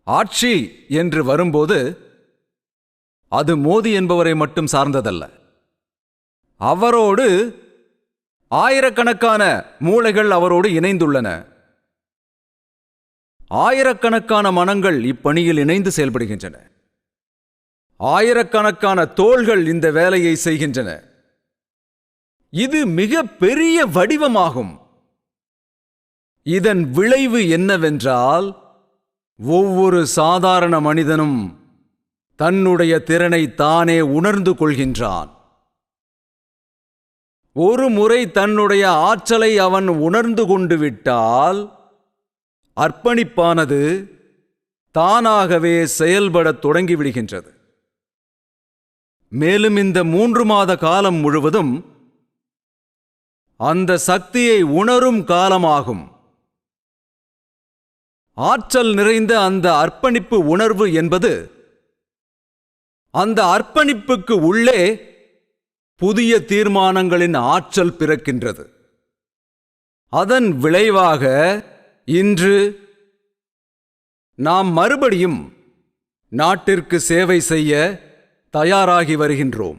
ஆட்சி என்று வரும்போது அது மோடி என்பவரை மட்டும் சார்ந்ததல்ல. அவரோடு ஆயிரக்கணக்கான மூளைகள் அவரோடு இணைந்துள்ளன. ஆயிரக்கணக்கான மனங்கள் இப்பணியில் இணைந்து செயல்படுகின்றன. ஆயிரக்கணக்கான தோள்கள் இந்த வேலையை செய்கின்றன. இது மிக பெரிய வடிவமாகும். இதன் விளைவு என்னவென்றால், ஒவ்வொரு சாதாரண மனிதனும் தன்னுடைய திறனை தானே உணர்ந்து கொள்கின்றான். ஒரு முறை தன்னுடைய ஆற்றலை அவன் உணர்ந்து கொண்டு விட்டால் அர்ப்பணிப்பானது தானாகவே செயல்படத் தொடங்கிவிடுகின்றது. மேலும் இந்த 3 மாத காலம் முழுவதும் அந்த சக்தியை உணரும் காலமாகும். ஆற்றல் நிறைந்த அந்த அர்ப்பணிப்பு உணர்வு என்பது, அந்த அர்ப்பணிப்புக்கு உள்ளே புதிய தீர்மானங்களின் ஆற்றல் பிறக்கின்றது. அதன் விளைவாக இன்று நாம் மறுபடியும் நாட்டிற்கு சேவை செய்ய தயாராகி வருகின்றோம்.